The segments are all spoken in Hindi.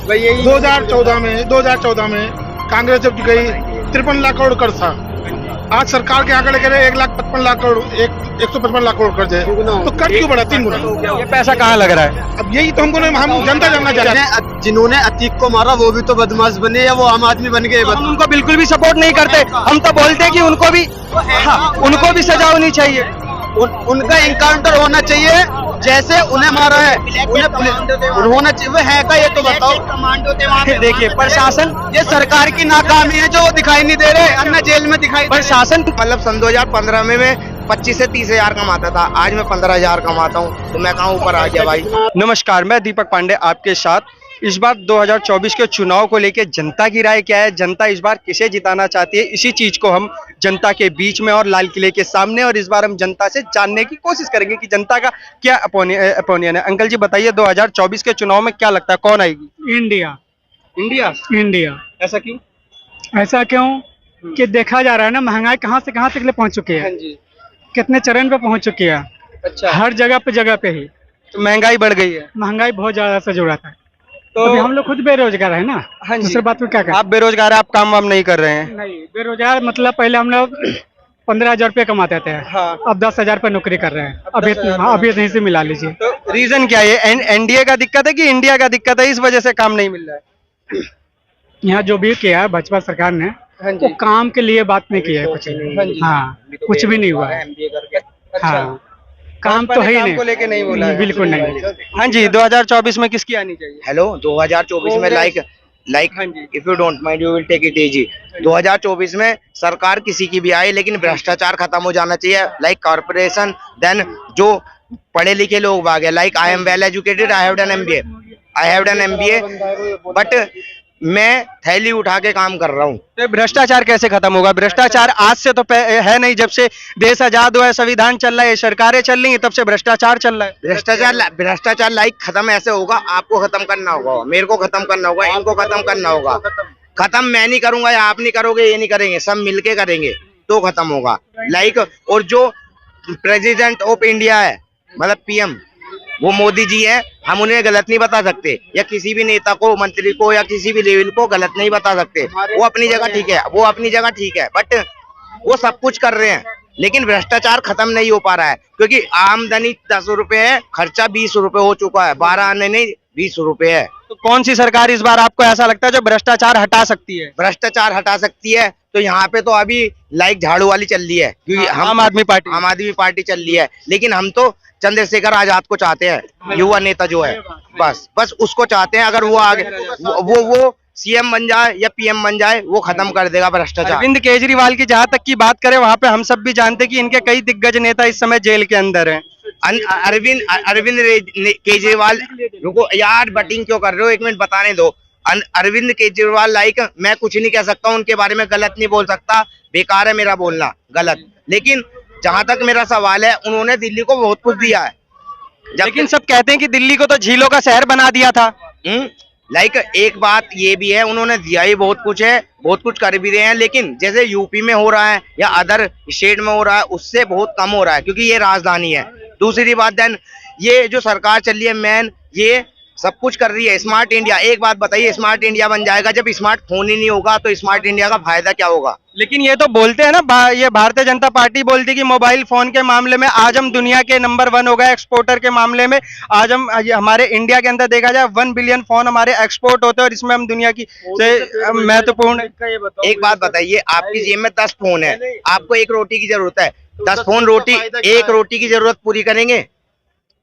2014 में कांग्रेस जब गई 53 लाख करोड़ कर्ज था। आज सरकार के आंकड़े कह रहे 1,55,00,000 करोड़ 155 लाख करोड़ कर्ज है, तो कर्ज क्यों बढ़ा 3 गुना? ये पैसा कहाँ लग रहा है? अब यही तो हम जनता जानना चाहते हैं। जिन्होंने अतीक को मारा वो भी तो बदमाश बने या वो आम आदमी बन गए? हम उनको बिल्कुल भी सपोर्ट नहीं करते, हम तो बोलते हैं कि उनको भी सजा होनी चाहिए। उनका इनकाउंटर होना चाहिए जैसे उन्हें मारा है, उन्होंने वो है का ये तो बताओ। देखिए प्रशासन, ये सरकार की नाकामी है जो वो दिखाई नहीं दे रहे, अन्ना जेल में दिखाई। प्रशासन मतलब सन 2015 में मैं 25 से 30 हजार कमाता था, आज मैं 15,000 कमाता हूँ, तो मैं कहाँ ऊपर आ गया भाई। नमस्कार, मैं दीपक पांडे आपके साथ। इस बार 2024 के चुनाव को लेकर जनता की राय क्या है, जनता इस बार किसे जिताना चाहती है, इसी चीज को हम जनता के बीच में और लाल किले के सामने और इस बार हम जनता से जानने की कोशिश करेंगे कि जनता का क्या ओपिनियन है। अंकल जी बताइए, 2024 के चुनाव में क्या लगता है, कौन आएगी? इंडिया। इंडिया। ऐसा क्यों? ऐसा क्यों कि देखा जा रहा है ना, महंगाई कहाँ से कहाँ तक ले पहुँच चुकी है, कितने चरण पे पहुँच चुकी है। अच्छा, हर जगह पे ही तो महंगाई बढ़ गई है। महंगाई बहुत ज्यादा से जुड़ा था। तो अभी हम लोग खुद बेरोजगार है ना। हाँ जी। दूसरी बात में क्या करें? आप बेरोजगार है, आप काम वाम नहीं कर रहे हैं? नहीं, बेरोजगार मतलब पहले हम लोग 15,000 रुपये कमाते थे। हाँ। अब 10,000 पे नौकरी कर रहे हैं। अब 10,000 अभी नहीं से मिला लीजिए। तो रीजन क्या है? एनडीए का दिक्कत है कि इंडिया का दिक्कत है, इस वजह से काम नहीं मिल रहा है? यहाँ जो भी किया है भाजपा सरकार ने, वो काम के लिए बात नहीं की है कुछ। हाँ, कुछ भी नहीं हुआ है। हाँ, काम तो है ही नहीं, को लेके नहीं बोला है। बिल्कुल नहीं। हाँ जी, 2024 में किसकी आनी चाहिए? हेलो, 2024 में if you don't mind you will take it easy. 2024 में सरकार किसी की भी आए, लेकिन भ्रष्टाचार खत्म हो जाना चाहिए। लाइक कॉर्पोरेशन, देन जो पढ़े लिखे लोग आ गए, like I am well educated, I have done MBA, but मैं थैली उठा के काम कर रहा हूँ। तो भ्रष्टाचार कैसे खत्म होगा? भ्रष्टाचार आज से तो है नहीं, जब से देश आजाद हुआ है, संविधान चल रहा है, सरकारें चल रही है, तब से भ्रष्टाचार चल रहा है। भ्रष्टाचार लाइक खत्म ऐसे होगा, आपको खत्म करना होगा, मेरे को खत्म करना होगा, इनको खत्म करना होगा। खत्म मैं नहीं करूंगा या आप नहीं करोगे, ये नहीं करेंगे, सब मिलके करेंगे तो खत्म होगा। लाइक और जो प्रेसिडेंट ऑफ इंडिया है, मतलब पीएम, वो मोदी जी है, हम उन्हें गलत नहीं बता सकते, या किसी भी नेता को, मंत्री को, या किसी भी लेवल को गलत नहीं बता सकते। वो अपनी जगह ठीक है, बट वो सब कुछ कर रहे हैं, लेकिन भ्रष्टाचार खत्म नहीं हो पा रहा है, क्योंकि आमदनी 10 रुपए है, खर्चा 20 रुपए हो चुका है, 12 आने नहीं 20 रुपए है। तो कौन सी सरकार इस बार आपको ऐसा लगता है जो भ्रष्टाचार हटा सकती है? भ्रष्टाचार हटा सकती है तो यहाँ पे तो अभी लाइक झाड़ू वाली चल रही है, क्योंकि आम आदमी पार्टी चल रही है, लेकिन हम तो चंद्रशेखर आजाद को चाहते हैं, युवा नेता जो है, बस उसको चाहते हैं। अगर वो आगे वो सीएम बन जाए या पीएम बन जाए, वो खत्म कर देगा भ्रष्टाचार। अरविंद केजरीवाल की जहां तक की बात करें, वहां पे हम सब भी जानते हैं कि इनके कई दिग्गज नेता इस समय जेल के अंदर हैं। अरविंद केजरीवाल, रुको यार, बटिंग क्यों कर रहे हो, 1 मिनट बताने दो। अरविंद केजरीवाल लाइक मैं कुछ नहीं कह सकता, उनके बारे में गलत नहीं बोल सकता, बेकार है मेरा बोलना गलत, लेकिन जहां तक मेरा सवाल है, उन्होंने दिल्ली को बहुत कुछ दिया है। लेकिन सब कहते हैं कि दिल्ली को तो झीलों का शहर बना दिया था। लाइक एक बात ये भी है, उन्होंने दिया ही बहुत कुछ है, बहुत कुछ कर भी रहे हैं, लेकिन जैसे यूपी में हो रहा है या अदर स्टेट में हो रहा है, उससे बहुत कम हो रहा है, क्योंकि ये राजधानी है। दूसरी बात, देन ये जो सरकार चल रही है मेन, ये सब कुछ कर रही है। स्मार्ट इंडिया, एक बात बताइए, स्मार्ट इंडिया बन जाएगा, जब स्मार्टफोन ही नहीं होगा तो स्मार्ट इंडिया का फायदा क्या होगा? लेकिन ये तो बोलते हैं ना, ये भारतीय जनता पार्टी बोलती है कि मोबाइल फोन के मामले में आज हम दुनिया के नंबर 1 हो गए, एक्सपोर्टर के मामले में आज हम, हमारे इंडिया के अंदर देखा जाए 1 बिलियन फोन हमारे एक्सपोर्ट होते हैं, और इसमें हम दुनिया की से महत्वपूर्ण। एक बात बताइए, आपकी जेब में 10 फोन है, आपको 1 रोटी की जरूरत है, 10 फोन एक रोटी की जरूरत पूरी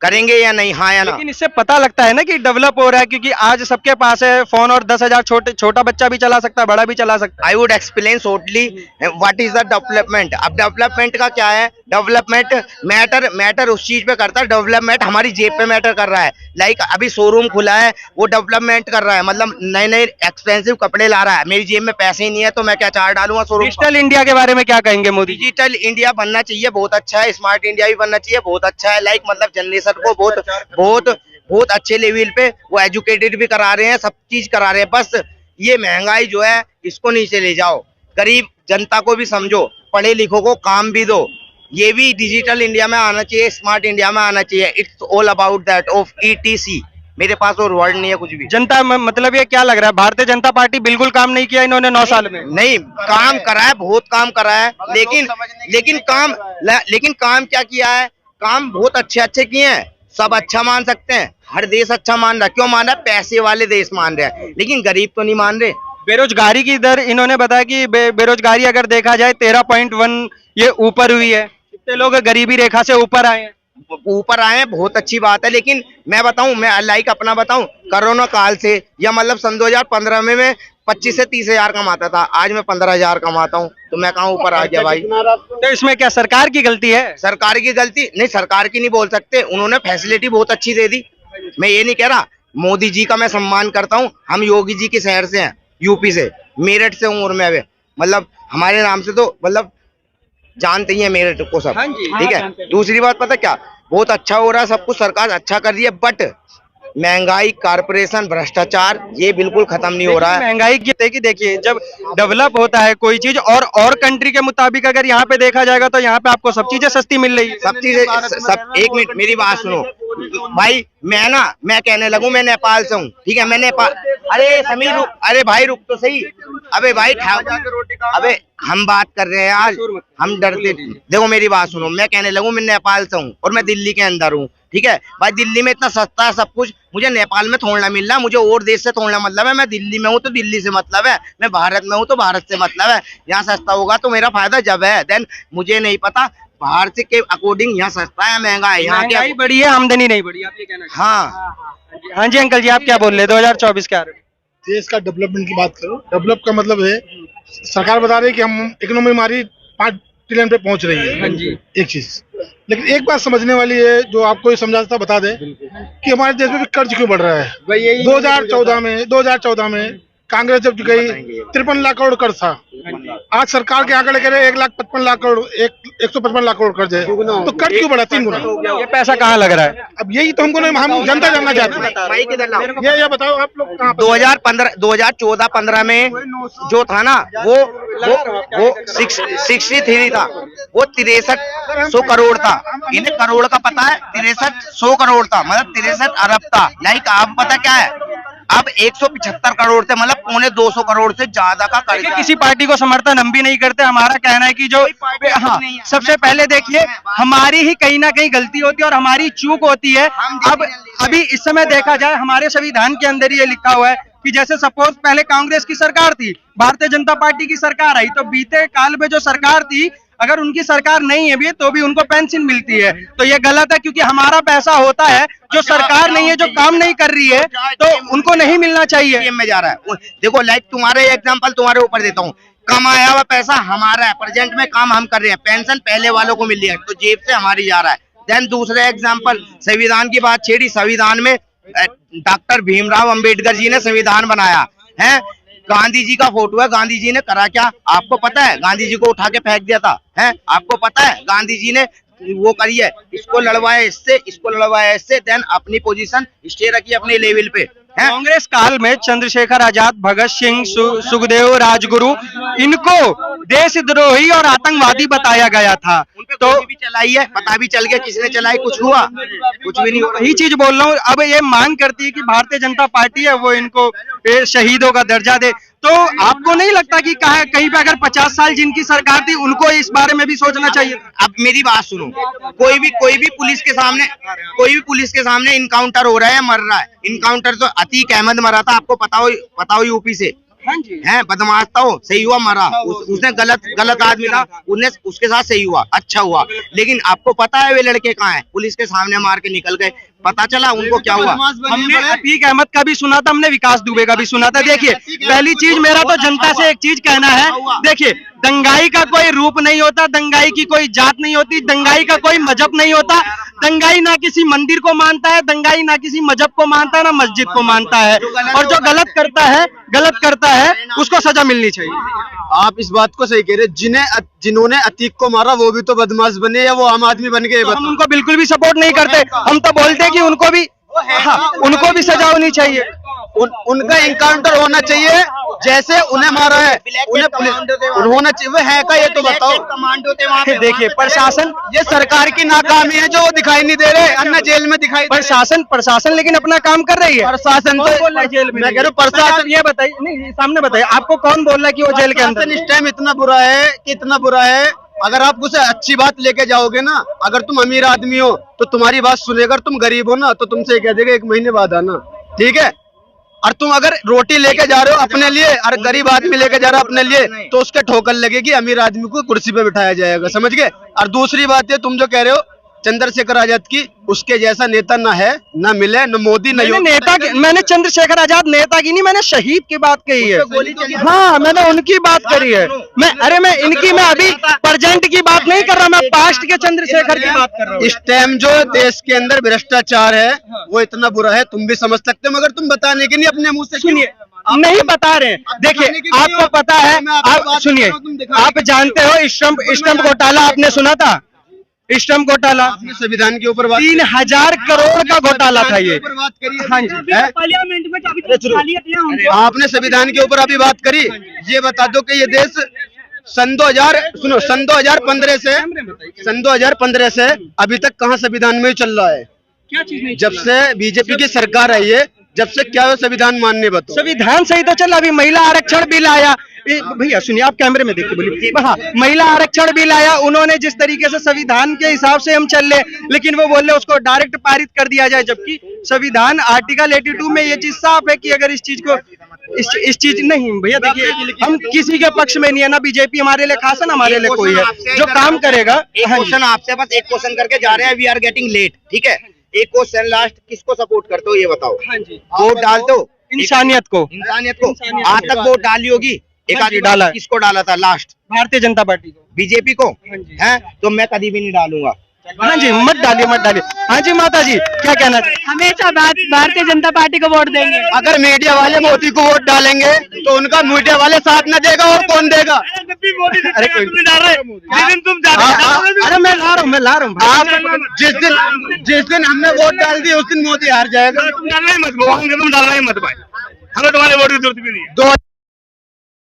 करेंगे या नहीं? हाँ या ना? लेकिन इससे पता लगता है ना कि डेवलप हो रहा है, क्योंकि आज सबके पास है फोन, और 10,000 छोटा बच्चा भी चला सकता है, बड़ा भी चला सकता है। I would explain shortly what is the development. अब डेवलपमेंट का क्या है? डेवलपमेंट मैटर उस चीज पे करता है, डेवलपमेंट हमारी जेब पे मैटर कर रहा है। लाइक अभी शोरूम खुला है, वो डेवलपमेंट कर रहा है, मतलब नए एक्सपेंसिव कपड़े ला रहा है, मेरी जेब में पैसे ही नहीं है, तो मैं क्या चार डालूंगा शोरूम? डिजिटल इंडिया के बारे में क्या कहेंगे मोदी? डिजिटल इंडिया बनना चाहिए, बहुत अच्छा है। स्मार्ट इंडिया भी बनना चाहिए, बहुत अच्छा है। लाइक मतलब जनरेशन को बहुत अच्छे लेवल पे वो एजुकेटेड भी करा रहे हैं, सब चीज करा रहे हैं। बस ये महंगाई जो है, इसको नीचे ले जाओ, गरीब जनता को भी समझो, पढ़े लिखों को काम भी दो। ये भी डिजिटल इंडिया में आना चाहिए, स्मार्ट इंडिया में आना चाहिए। It's all about that of ETC, मेरे पास और वर्ड नहीं है कुछ भी। जनता मतलब ये क्या लग रहा है, भारतीय जनता पार्टी बिल्कुल काम नहीं किया इन्होंने 9 साल में? नहीं, काम करा है, बहुत काम करा है, लेकिन काम क्या किया है? काम बहुत अच्छे अच्छे किए हैं, सब अच्छा मान सकते हैं, हर देश अच्छा मान रहा है। क्यों मान रहा है? पैसे वाले देश मान रहे हैं, लेकिन गरीब तो नहीं मान रहे। बेरोजगारी की दर इन्होंने बताया कि बेरोजगारी अगर देखा जाए 13.1 ये ऊपर हुई है, कितने लोग गरीबी रेखा से ऊपर आए हैं। बहुत अच्छी बात है, लेकिन मैं बताऊं, मैं लाइक अपना बताऊं, कोरोना काल से या मतलब सन 2015 में मैं 25 से 30 हजार कमाता था, आज मैं 15 हजार कमाता हूं, तो मैं कहाँ ऊपर आ गया भाई? तो इसमें क्या सरकार की गलती है? सरकार की गलती नहीं, सरकार की नहीं बोल सकते, उन्होंने फैसिलिटी बहुत अच्छी दे दी, मैं ये नहीं कह रहा। मोदी जी का मैं सम्मान करता हूँ, हम योगी जी के शहर से हैं, यूपी से, मेरठ से हूँ, और मैं मतलब हमारे नाम से तो मतलब जानते ही है मेरठ को सब। हाँ जी, ठीक है। दूसरी बात पता क्या, बहुत अच्छा हो रहा है, सब कुछ सरकार अच्छा कर रही है, बट महंगाई, कारपोरेशन, भ्रष्टाचार ये बिल्कुल खत्म नहीं हो रहा है। महंगाई की देखिए, जब डेवलप होता है कोई चीज और कंट्री के मुताबिक अगर यहाँ पे देखा जाएगा तो यहाँ पे आपको सब चीजें सस्ती मिल रही है। सब चीजें सब, एक मिनट मेरी बात सुनो भाई, मैं कहने लगूं मैं नेपाल से हूँ, ठीक है, मैं नेपाल, अरे समीर रुक, अरे भाई रुक तो सही, अबे भाई अबे हम बात कर रहे हैं यार, हम डरते। देखो मेरी बात सुनो, मैं कहने लगूं मैं नेपाल से हूँ और मैं दिल्ली के अंदर हूँ, ठीक है भाई, दिल्ली में इतना सस्ता है सब कुछ, मुझे नेपाल में थोड़ा मिल रहा है, मुझे और देश से थोड़ा मतलब है, मैं दिल्ली में हूँ तो दिल्ली से मतलब है, मैं भारत में हूँ तो भारत से मतलब है। यहाँ सस्ता होगा तो मेरा फायदा जब है, देन मुझे नहीं पता बाहर से के अकॉर्डिंग यहाँ सस्ता है महंगा है, यहाँ क्या बढ़ी है, आमदनी नहीं बढ़ी, आप ये कहना? हाँ हाँ जी अंकल जी, आप क्या बोल रहे 2024 के बारे में? देश का डेवलपमेंट की बात करो, डेवलप का मतलब है सरकार बता रही है कि हम इकोनॉमी हमारी 5 ट्रिलियन पे पहुंच रही है। हाँ जी। एक चीज, लेकिन एक बात समझने वाली है, जो आपको समझाता बता दे कि हमारे देश में भी कर्ज क्यों बढ़ रहा है। 2014 में कांग्रेस जब गई 53 लाख करोड़ कर्ज था, आज सरकार के आंकड़े कह रहे 1,55,00,000 करोड़, 155 लाख करोड़ कर्ज है, तो कर्ज क्यों बढ़ा 3 गुना? ये पैसा कहाँ लग रहा है? अब यही तो हमको नहीं, हम जनता जानना चाहते हैं। ये बताओ आप लोग कहाँ 2014-15 में जो था ना वो 63 था, वो 6300 करोड़ था, इन्हें करोड़ का पता है, 6300 करोड़ था, मतलब 63 अरब था। लाइक आप पता क्या है, अब 175 करोड़ थे, मतलब 250 करोड़ से ज्यादा का कर्ज। किसी पार्टी को समर्थन हम भी नहीं करते, हमारा कहना है कि जो हाँ, सबसे पहले देखिए हमारी ही कहीं ना कहीं गलती होती है और हमारी चूक होती है। अब अभी इस समय देखा जाए हमारे संविधान के अंदर ये लिखा हुआ है कि जैसे सपोज पहले कांग्रेस की सरकार थी, भारतीय जनता पार्टी की सरकार आई, तो बीते काल में जो सरकार थी अगर उनकी सरकार नहीं है भी तो भी उनको पेंशन मिलती है, तो ये गलत है, क्योंकि हमारा पैसा होता है, जो सरकार नहीं है, जो काम नहीं कर रही है, तो उनको नहीं मिलना चाहिए। में जा रहा है, देखो लाइक तुम्हारे एग्जांपल तुम्हारे ऊपर देता हूँ, कमाया हुआ पैसा हमारा है, प्रेजेंट में काम हम कर रहे हैं, पेंशन पहले वालों को मिल रही है, तो जेब से हमारी जा रहा है। देन दूसरे एग्जांपल, संविधान की बात छेड़ी, संविधान में डॉक्टर भीमराव अंबेडकर जी ने संविधान बनाया है, गांधी जी का फोटो है, गांधी जी ने करा क्या आपको पता है? गांधी जी को उठा के फेंक दिया था, है आपको पता है? गांधी जी ने वो करी है, इसको लड़वाया इससे, इसको लड़वाया इससे, देन अपनी पोजीशन स्टे रखी अपने लेवल पे। कांग्रेस काल में चंद्रशेखर आजाद, भगत सिंह, सुखदेव, राजगुरु, इनको देशद्रोही और आतंकवादी बताया गया था, तो भी चलाई है, पता भी चल गया किसने चलाई, कुछ हुआ? कुछ भी नहीं हुआ। यही चीज बोल रहा हूँ। अब ये मांग करती है कि भारतीय जनता पार्टी है वो इनको शहीदों का दर्जा दे, तो आपको नहीं लगता कि कहीं पे अगर 50 साल जिनकी सरकार थी उनको इस बारे में भी सोचना चाहिए? अब मेरी बात सुनो, कोई भी पुलिस के सामने इनकाउंटर हो रहा है, मर रहा है, इनकाउंटर तो अतीक अहमद मरा था, आपको पता हो यूपी से, है बदमाश था वो, सही हुआ मरा, उसने गलत आदमी था, उसके साथ सही हुआ, अच्छा हुआ, लेकिन आपको पता है वे लड़के कहाँ हैं? पुलिस के सामने मार के निकल गए, पता चला उनको क्या हुआ? हमने अतीक अहमद का भी सुना था, हमने विकास दुबे का भी सुना था। देखिए पहली चीज मेरा तो जनता से एक चीज कहना है, देखिए दंगाई का कोई रूप नहीं होता, दंगाई की कोई जात नहीं होती, दंगाई का कोई मजहब नहीं होता, दंगाई ना किसी मंदिर को मानता है, दंगाई ना किसी मजहब को मानता है, ना मस्जिद को मानता है, और जो गलत करता है उसको सजा मिलनी चाहिए। आप इस बात को सही कह रहे, जिन्होंने अतीक को मारा वो भी तो बदमाश बने या वो आम आदमी बन गए? हम उनको बिल्कुल भी सपोर्ट नहीं करते, हम तो बोलते हैं कि उनको भी सजा होनी चाहिए, उनका इनकाउंटर होना चाहिए जैसे उन्हें मारा है उन्होंने वो है का ये तो बताओ। कमांडो थे वहाँ पे। देखिए प्रशासन, ये सरकार की नाकामी है जो वो दिखाई नहीं दे रहे, अन्य जेल में दिखाई दे रहे। प्रशासन लेकिन अपना काम कर रही है। प्रशासन कौन बोल रहा है जेल में? मैं कह रहा हूँ प्रशासन, ये बताइए, नहीं सामने बताइए, आपको कौन बोल रहा है कि वो जेल के अंदर? प्रशासन इस टाइम इतना बुरा है कि इतना बुरा है, अगर आप उसे अच्छी बात लेके जाओगे ना, अगर तुम अमीर आदमी हो तो तुम्हारी बात सुनेगा, तुम गरीब हो ना तो तुमसे कह देगा 1 महीने बाद आना, ठीक है। और तुम अगर रोटी लेके जा रहे हो अपने लिए और गरीब आदमी लेके जा रहा हो अपने लिए, तो उसके ठोकर लगेगी, अमीर आदमी को कुर्सी पे बिठाया जाएगा, समझ गए। और दूसरी बात है, तुम जो कह रहे हो चंद्रशेखर आजाद की, उसके जैसा नेता ना है, ना मिले, न मोदी, न मैंने चंद्रशेखर आजाद नेता की नहीं, मैंने शहीद की बात कही है। हाँ, मैंने उनकी बात करी है। मैं अभी प्रेजेंट की बात नहीं कर रहा, मैं पास्ट के चंद्रशेखर की बात कर रहा हूँ। इस टाइम जो देश के अंदर भ्रष्टाचार है वो इतना बुरा है, तुम भी समझ सकते हो, मगर तुम बताने के नहीं अपने मुंह से। सुनिए, नहीं बता रहे हैं। देखिए आपको पता है, आप सुनिए, आप जानते हो स्टंप घोटाला आपने सुना था? स्टंप घोटाला संविधान के ऊपर 3000 करोड़ का घोटाला था ये। बात करिए। हाँ जी, आपने संविधान के ऊपर अभी बात करी, ये बता दो कि ये देश सन 2015 से अभी तक कहाँ संविधान में चल रहा है? क्या चीज नहीं? जब से बीजेपी की सरकार आई है, जब से क्या है संविधान मानने बताओ। संविधान सही तो चल, अभी महिला आरक्षण बिल आया। भैया सुनिए, आप कैमरे में देखिए, बोलिए। हाँ, महिला आरक्षण बिल आया, उन्होंने जिस तरीके से संविधान के हिसाब से हम चल ले, लेकिन वो बोल रहे उसको डायरेक्ट पारित कर दिया जाए, जबकि संविधान आर्टिकल 82 में ये चीज साफ है कि अगर इस चीज को इस चीज नहीं भैया, देखिए हम किसी के पक्ष में नहीं है, ना बीजेपी हमारे लिए खास है, ना हमारे लिए कोई है जो काम करेगा। क्वेश्चन आपसे, बस एक क्वेश्चन करके जा रहे हैं, वी आर गेटिंग लेट, ठीक है। एक क्वेश्चन लास्ट, किसको सपोर्ट करते हो ये बताओ? हाँ जी, वोट डालते हो? इंसानियत को। आज तक वोट डाली होगी? एक आदमी डाला, किसको डाला था लास्ट? भारतीय जनता पार्टी को, बीजेपी को है, तो मैं कभी भी नहीं डालूंगा। हाँ जी, मत डालिए। हाँ जी माता जी, क्या कहना? हमेशा भारतीय जनता पार्टी को वोट देंगे। अगर मीडिया वाले मोदी को वोट डालेंगे तो उनका मीडिया वाले साथ न देगा और कौन देगा? अरे कोई अरे मैं ला रहा हूँ आप जिस दिन हमने वोट डाल दी उस दिन मोदी हार जाएगा। तुम डालना ही मत भाई, हमें तुम्हारे वोट की जरूरत भी नहीं है।